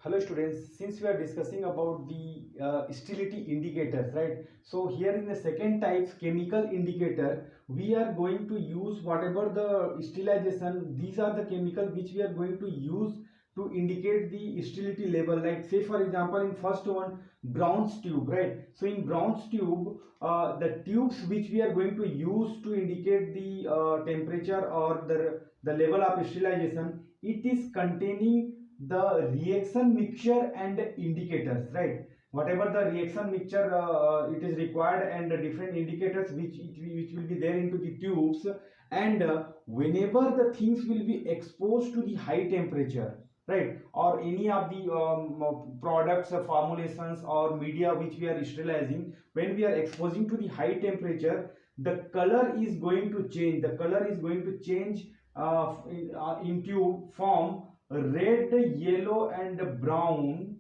Hello students, since we are discussing about the sterility indicators, right? So here in the second type chemical indicator, we are going to use whatever the sterilization, these are the chemicals which we are going to use to indicate the sterility level. Like say for example in first one, Brown's tube, right? So in Brown's tube, the tubes which we are going to use to indicate the temperature or the level of sterilization, it is containing the reaction mixture and the indicators, right? Whatever the reaction mixture it is required, and the different indicators which will be there into the tubes, and whenever the things will be exposed to the high temperature, right, or any of the products formulations or media which we are sterilizing, when we are exposing to the high temperature, the color is going to change. The color is going to change in tube form red, yellow and brown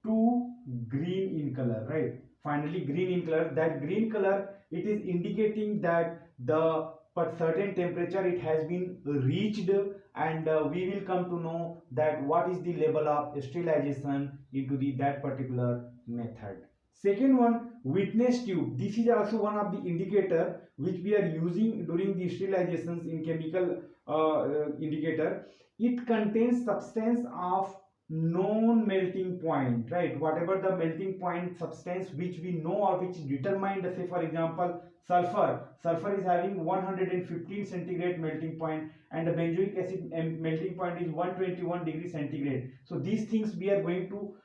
to green in color, right? Finally green in color. That green color, it is indicating that the but certain temperature it has been reached, and we will come to know that what is the level of sterilization into the that particular method. Second one, witness tube. This is also one of the indicator which we are using during the sterilizations in chemical indicator. It contains substance of known melting point, right? Whatever the melting point substance which we know or which determined, say for example sulfur is having 115 centigrade melting point, and the benzoic acid melting point is 121 degree centigrade. So these things we are going to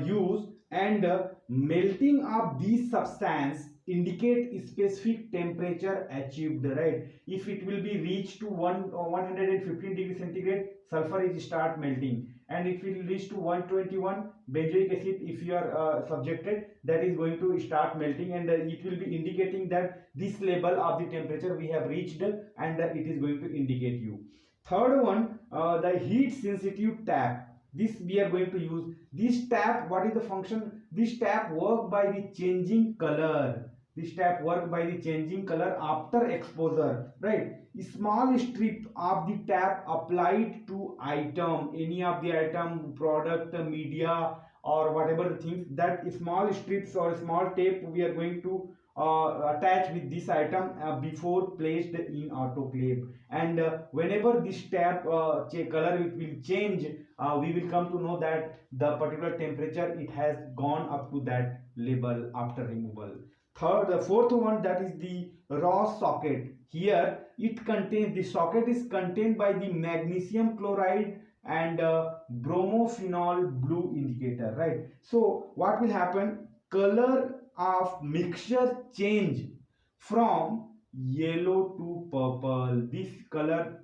use, and melting of these substance indicate specific temperature achieved, right? If it will be reached to 115 degree centigrade, sulfur is start melting, and it will reach to 121 benzoic acid, if you are subjected, that is going to start melting, and it will be indicating that this level of the temperature we have reached, and it is going to indicate you. Third one, the heat sensitive tap. This we are going to use. This tap, what is the function? This tap work by the changing color. This tap work by the changing color after exposure, right? A small strip of the tap applied to item, any of the item, product, media or whatever the things, that small strips or small tape we are going to attach with this item before placed in autoclave, and whenever this tap color it will change, we will come to know that the particular temperature it has gone up to that level after removal. The fourth one, that is the raw socket. Here it contains, the socket is contained by the magnesium chloride and bromophenol blue indicator, right? So what will happen? Color of mixture change from yellow to purple. This color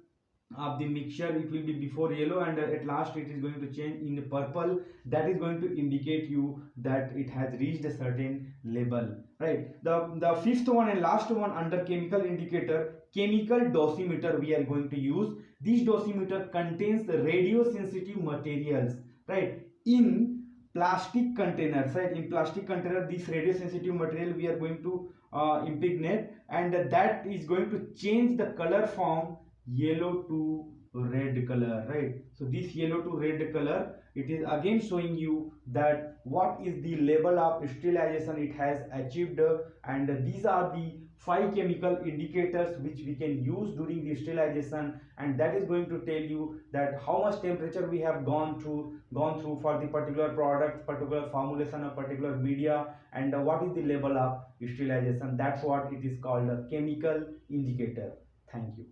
of the mixture it will be before yellow, and at last it is going to change in purple. That is going to indicate you that it has reached a certain level, right? The fifth one and last one under chemical indicator, chemical dosimeter we are going to use. This dosimeter contains the radio sensitive materials, right, in plastic containers, right? In plastic container, this radio sensitive material we are going to impregnate, and that is going to change the color from yellow to red color, right? So this yellow to red color, it is again showing you that what is the level of sterilization it has achieved, and these are the 5 chemical indicators which we can use during the sterilization, and that is going to tell you that how much temperature we have gone through for the particular product, particular formulation of particular media, and what is the level of sterilization. That's what it is called a chemical indicator. Thank you.